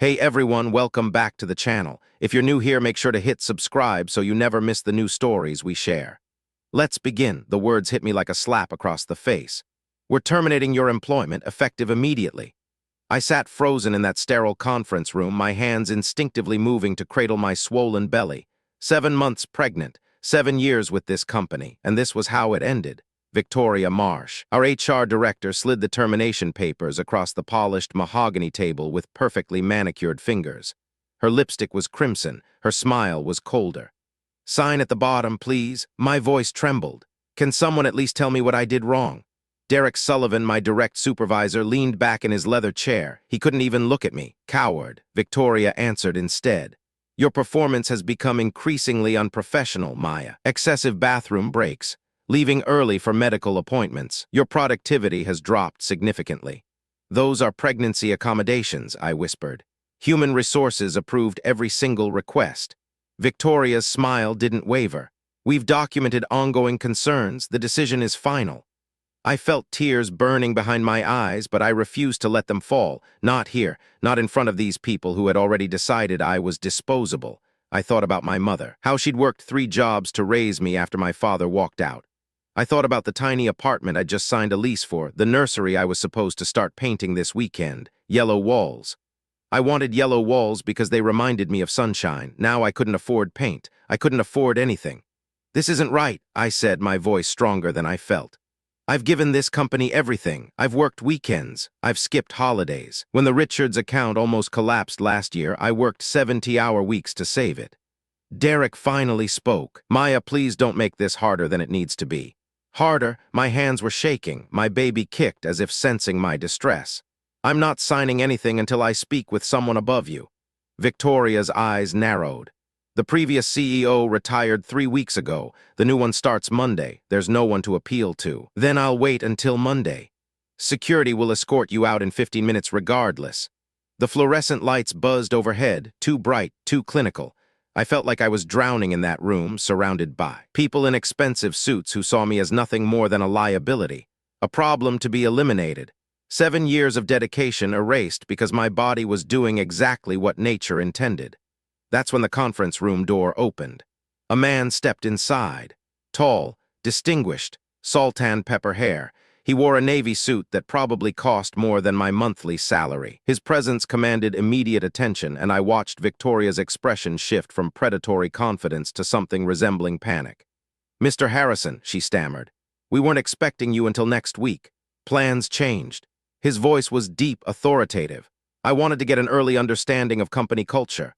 Hey everyone, welcome back to the channel. If you're new here, make sure to hit subscribe so you never miss the new stories we share. Let's begin. The words hit me like a slap across the face. We're terminating your employment, effective immediately. I sat frozen in that sterile conference room, my hands instinctively moving to cradle my swollen belly. 7 months pregnant, 7 years with this company, and this was how it ended. Victoria Marsh, our HR director, slid the termination papers across the polished mahogany table with perfectly manicured fingers. Her lipstick was crimson, her smile was colder. "Sign at the bottom, please." My voice trembled. "Can someone at least tell me what I did wrong?" Derek Sullivan, my direct supervisor, leaned back in his leather chair. He couldn't even look at me. "Coward." Victoria answered instead. "Your performance has become increasingly unprofessional, Maya. Excessive bathroom breaks. Leaving early for medical appointments. Your productivity has dropped significantly." "Those are pregnancy accommodations," I whispered. "Human resources approved every single request." Victoria's smile didn't waver. "We've documented ongoing concerns. The decision is final." I felt tears burning behind my eyes, but I refused to let them fall. Not here, not in front of these people who had already decided I was disposable. I thought about my mother, how she'd worked 3 jobs to raise me after my father walked out. I thought about the tiny apartment I'd just signed a lease for, the nursery I was supposed to start painting this weekend, yellow walls. I wanted yellow walls because they reminded me of sunshine. Now I couldn't afford paint. I couldn't afford anything. "This isn't right," I said, my voice stronger than I felt. "I've given this company everything. I've worked weekends. I've skipped holidays. When the Richards account almost collapsed last year, I worked 70-hour weeks to save it." Derek finally spoke. "Maya, please don't make this harder than it needs to be." Harder. My hands were shaking. My baby kicked as if sensing my distress. "I'm not signing anything until I speak with someone above you." Victoria's eyes narrowed. "The previous CEO retired 3 weeks ago. The new one starts Monday. There's no one to appeal to." "Then I'll wait until Monday. Security will escort you out in 15 minutes regardless." The fluorescent lights buzzed overhead, too bright, too clinical. I felt like I was drowning in that room, surrounded by people in expensive suits who saw me as nothing more than a liability, a problem to be eliminated. 7 years of dedication erased because my body was doing exactly what nature intended. That's when the conference room door opened. A man stepped inside. Tall, distinguished, sultan pepper hair. He wore a navy suit that probably cost more than my monthly salary. His presence commanded immediate attention, and I watched Victoria's expression shift from predatory confidence to something resembling panic. "Mr. Harrison," she stammered, "we weren't expecting you until next week. Plans changed." His voice was deep, authoritative. I wanted to get an early understanding of company culture.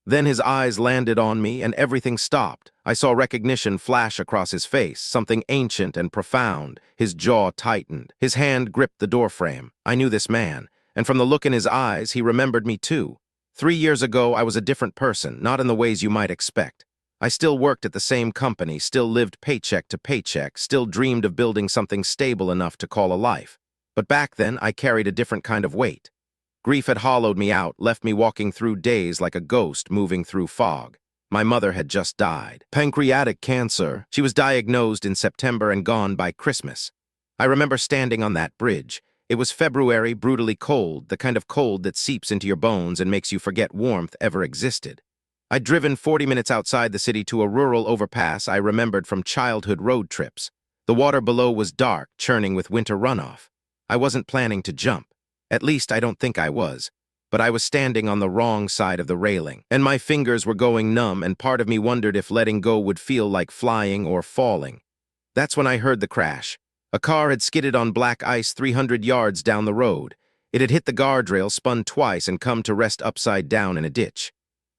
Then his eyes landed on me, and everything stopped. I saw recognition flash across his face, something ancient and profound. His jaw tightened. His hand gripped the doorframe. I knew this man, and from the look in his eyes, he remembered me too. 3 years ago, I was a different person, not in the ways you might expect. I still worked at the same company, still lived paycheck to paycheck, still dreamed of building something stable enough to call a life. But back then, I carried a different kind of weight. Grief had hollowed me out, left me walking through days like a ghost moving through fog. My mother had just died. Pancreatic cancer. She was diagnosed in September and gone by Christmas. I remember standing on that bridge. It was February, brutally cold, the kind of cold that seeps into your bones and makes you forget warmth ever existed. I'd driven 40 minutes outside the city to a rural overpass I remembered from childhood road trips. The water below was dark, churning with winter runoff. I wasn't planning to jump. At least I don't think I was. But I was standing on the wrong side of the railing, and my fingers were going numb, and part of me wondered if letting go would feel like flying or falling. That's when I heard the crash. A car had skidded on black ice 300 yards down the road. It had hit the guardrail, spun twice, and come to rest upside down in a ditch.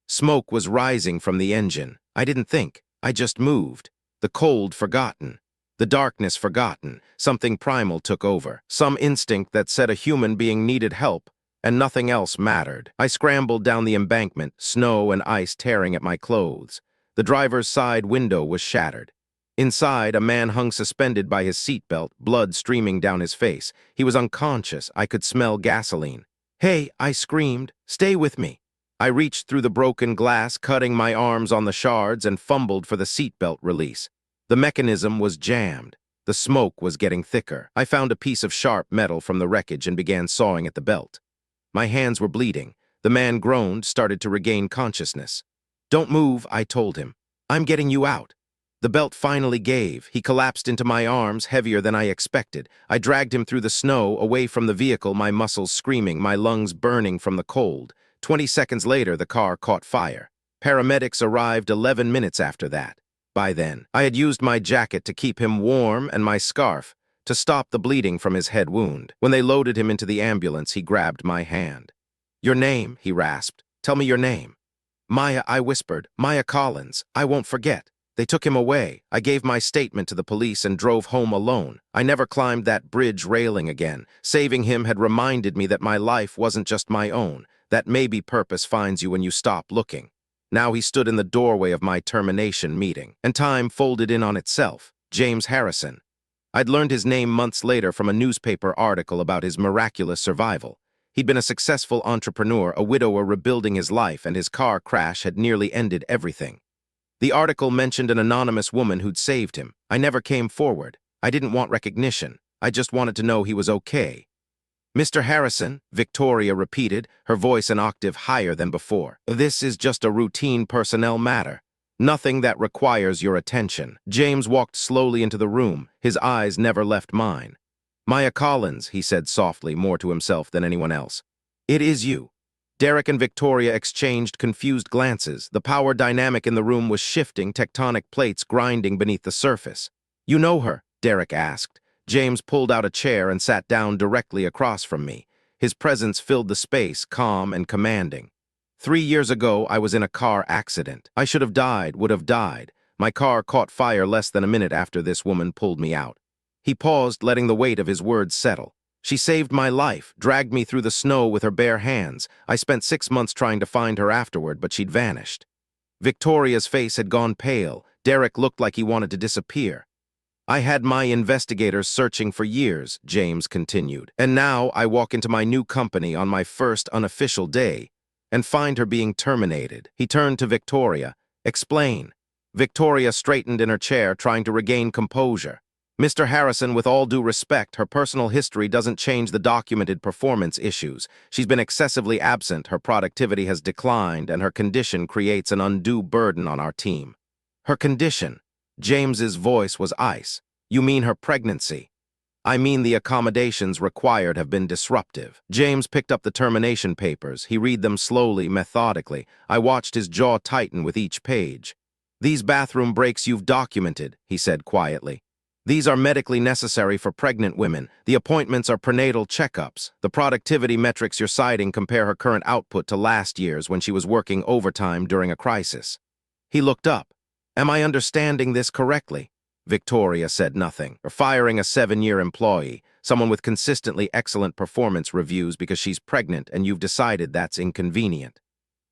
Smoke was rising from the engine. I didn't think. I just moved. The cold forgotten. The darkness forgotten. Something primal took over. Some instinct that said a human being needed help, and nothing else mattered. I scrambled down the embankment, snow and ice tearing at my clothes. The driver's side window was shattered. Inside, a man hung suspended by his seatbelt, blood streaming down his face. He was unconscious. I could smell gasoline. "Hey," I screamed. "Stay with me." I reached through the broken glass, cutting my arms on the shards, and fumbled for the seatbelt release. The mechanism was jammed. The smoke was getting thicker. I found a piece of sharp metal from the wreckage and began sawing at the belt. My hands were bleeding. The man groaned, started to regain consciousness. "Don't move," I told him. "I'm getting you out." The belt finally gave. He collapsed into my arms, heavier than I expected. I dragged him through the snow, away from the vehicle, my muscles screaming, my lungs burning from the cold. 20 seconds later, the car caught fire. Paramedics arrived 11 minutes after that. By then, I had used my jacket to keep him warm and my scarf to stop the bleeding from his head wound. When they loaded him into the ambulance, he grabbed my hand. "Your name," he rasped. "Tell me your name." "Maya," I whispered. "Maya Collins. I won't forget." They took him away. I gave my statement to the police and drove home alone. I never climbed that bridge railing again. Saving him had reminded me that my life wasn't just my own, that maybe purpose finds you when you stop looking. Now he stood in the doorway of my termination meeting, and time folded in on itself. James Harrison. I'd learned his name months later from a newspaper article about his miraculous survival. He'd been a successful entrepreneur, a widower rebuilding his life, and his car crash had nearly ended everything. The article mentioned an anonymous woman who'd saved him. I never came forward. I didn't want recognition. I just wanted to know he was okay. "Mr. Harrison," Victoria repeated, her voice an octave higher than before. "This is just a routine personnel matter. Nothing that requires your attention." James walked slowly into the room. His eyes never left mine. "Maya Collins," he said softly, more to himself than anyone else. "It is you." Derek and Victoria exchanged confused glances. The power dynamic in the room was shifting, tectonic plates grinding beneath the surface. "You know her?" Derek asked. James pulled out a chair and sat down directly across from me. His presence filled the space, calm and commanding. 3 years ago, I was in a car accident. I should have died, would have died. My car caught fire less than a minute after this woman pulled me out. He paused, letting the weight of his words settle. "She saved my life, dragged me through the snow with her bare hands. I spent 6 months trying to find her afterward, but she'd vanished." Victoria's face had gone pale. Derek looked like he wanted to disappear. "I had my investigators searching for years," James continued. "And now I walk into my new company on my first unofficial day and find her being terminated." He turned to Victoria. "Explain." Victoria straightened in her chair, trying to regain composure. "Mr. Harrison, with all due respect, her personal history doesn't change the documented performance issues. She's been excessively absent, her productivity has declined, and her condition creates an undue burden on our team." "Her condition?" James's voice was ice. "You mean her pregnancy?" "I mean the accommodations required have been disruptive." James picked up the termination papers. He read them slowly, methodically. I watched his jaw tighten with each page. "These bathroom breaks you've documented," he said quietly. "These are medically necessary for pregnant women. The appointments are prenatal checkups. The productivity metrics you're citing compare her current output to last year's when she was working overtime during a crisis." He looked up. "Am I understanding this correctly?" Victoria said nothing. "Or firing a 7-year employee, someone with consistently excellent performance reviews because she's pregnant and you've decided that's inconvenient."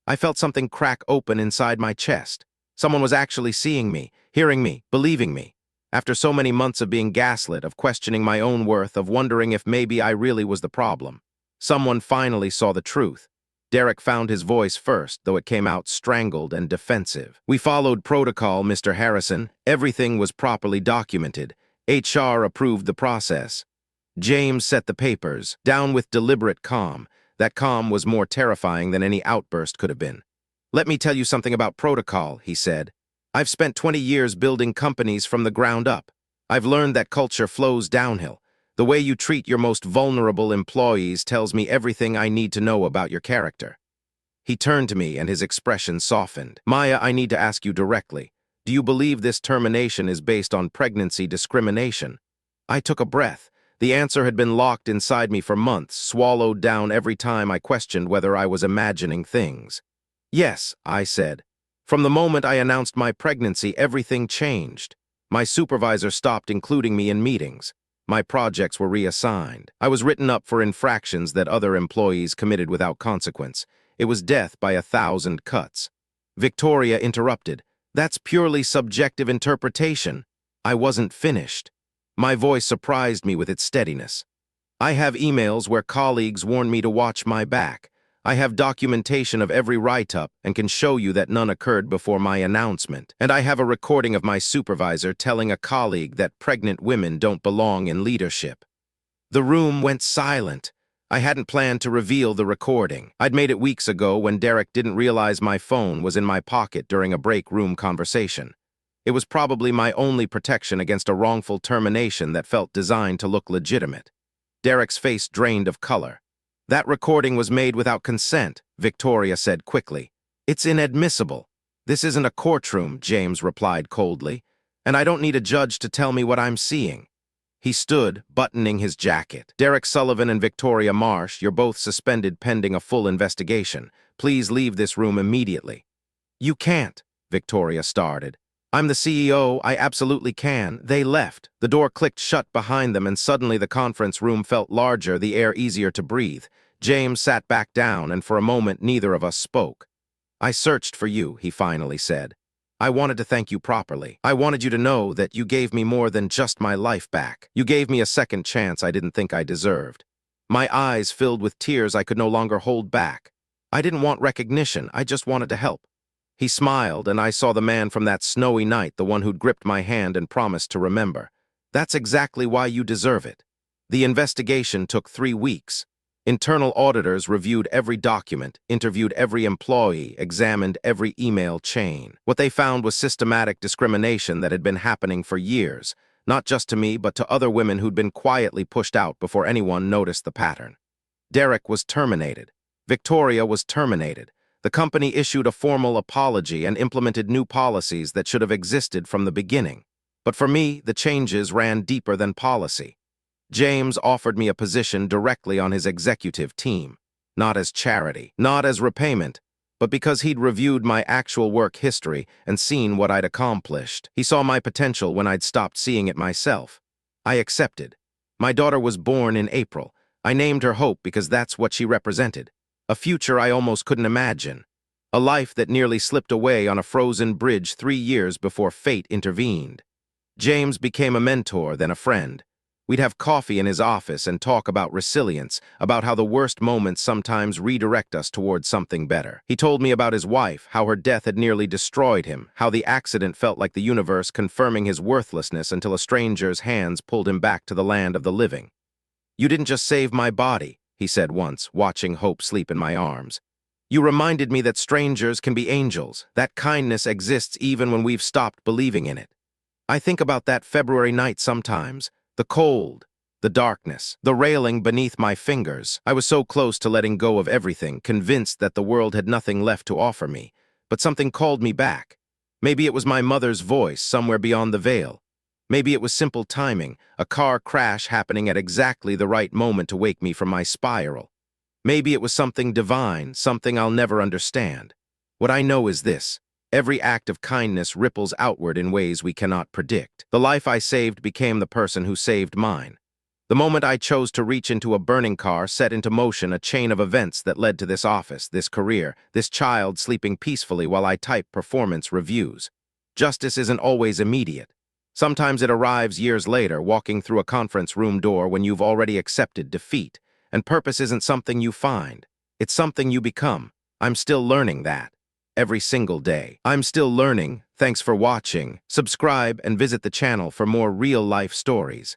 I felt something crack open inside my chest. Someone was actually seeing me, hearing me, believing me. After so many months of being gaslit, of questioning my own worth, of wondering if maybe I really was the problem, someone finally saw the truth. Derek found his voice first, though it came out strangled and defensive. "We followed protocol, Mr. Harrison. Everything was properly documented. HR approved the process." James set the papers, down with deliberate calm. That calm was more terrifying than any outburst could have been. "Let me tell you something about protocol," he said. "I've spent 20 years building companies from the ground up. I've learned that culture flows downhill. The way you treat your most vulnerable employees tells me everything I need to know about your character." He turned to me and his expression softened. "Maya, I need to ask you directly. Do you believe this termination is based on pregnancy discrimination?" I took a breath. The answer had been locked inside me for months, swallowed down every time I questioned whether I was imagining things. "Yes," I said. "From the moment I announced my pregnancy, everything changed. My supervisor stopped including me in meetings. My projects were reassigned. I was written up for infractions that other employees committed without consequence. It was death by 1,000 cuts." Victoria interrupted. "That's purely subjective interpretation." I wasn't finished. My voice surprised me with its steadiness. "I have emails where colleagues warned me to watch my back. I have documentation of every write-up and can show you that none occurred before my announcement. And I have a recording of my supervisor telling a colleague that pregnant women don't belong in leadership." The room went silent. I hadn't planned to reveal the recording. I'd made it weeks ago when Derek didn't realize my phone was in my pocket during a break room conversation. It was probably my only protection against a wrongful termination that felt designed to look legitimate. Derek's face drained of color. "That recording was made without consent," Victoria said quickly. "It's inadmissible." "This isn't a courtroom," James replied coldly, "and I don't need a judge to tell me what I'm seeing." He stood, buttoning his jacket. "Derek Sullivan and Victoria Marsh, you're both suspended pending a full investigation. Please leave this room immediately." "You can't," Victoria started. "I'm the CEO, I absolutely can." They left. The door clicked shut behind them, and suddenly the conference room felt larger, the air easier to breathe. James sat back down, and for a moment neither of us spoke. "I searched for you," he finally said. "I wanted to thank you properly. I wanted you to know that you gave me more than just my life back. You gave me a second chance I didn't think I deserved." My eyes filled with tears I could no longer hold back. I didn't want recognition, I just wanted to help. He smiled, and I saw the man from that snowy night, the one who'd gripped my hand and promised to remember. "That's exactly why you deserve it." The investigation took 3 weeks. Internal auditors reviewed every document, interviewed every employee, examined every email chain. What they found was systematic discrimination that had been happening for years, not just to me, but to other women who'd been quietly pushed out before anyone noticed the pattern. Derek was terminated. Victoria was terminated. The company issued a formal apology and implemented new policies that should have existed from the beginning. But for me, the changes ran deeper than policy. James offered me a position directly on his executive team, not as charity, not as repayment, but because he'd reviewed my actual work history and seen what I'd accomplished. He saw my potential when I'd stopped seeing it myself. I accepted. My daughter was born in April. I named her Hope because that's what she represented. A future I almost couldn't imagine. A life that nearly slipped away on a frozen bridge 3 years before fate intervened. James became a mentor, then a friend. We'd have coffee in his office and talk about resilience, about how the worst moments sometimes redirect us towards something better. He told me about his wife, how her death had nearly destroyed him, how the accident felt like the universe confirming his worthlessness until a stranger's hands pulled him back to the land of the living. "You didn't just save my body," he said once, watching Hope sleep in my arms. "You reminded me that strangers can be angels, that kindness exists even when we've stopped believing in it." I think about that February night sometimes. The cold, the darkness, the railing beneath my fingers. I was so close to letting go of everything, convinced that the world had nothing left to offer me. But something called me back. Maybe it was my mother's voice somewhere beyond the veil. Maybe it was simple timing, a car crash happening at exactly the right moment to wake me from my spiral. Maybe it was something divine, something I'll never understand. What I know is this. Every act of kindness ripples outward in ways we cannot predict. The life I saved became the person who saved mine. The moment I chose to reach into a burning car set into motion a chain of events that led to this office, this career, this child sleeping peacefully while I type performance reviews. Justice isn't always immediate. Sometimes it arrives years later, walking through a conference room door when you've already accepted defeat. And purpose isn't something you find. It's something you become. I'm still learning that. Every single day. I'm still learning. Thanks for watching. Subscribe and visit the channel for more real-life stories.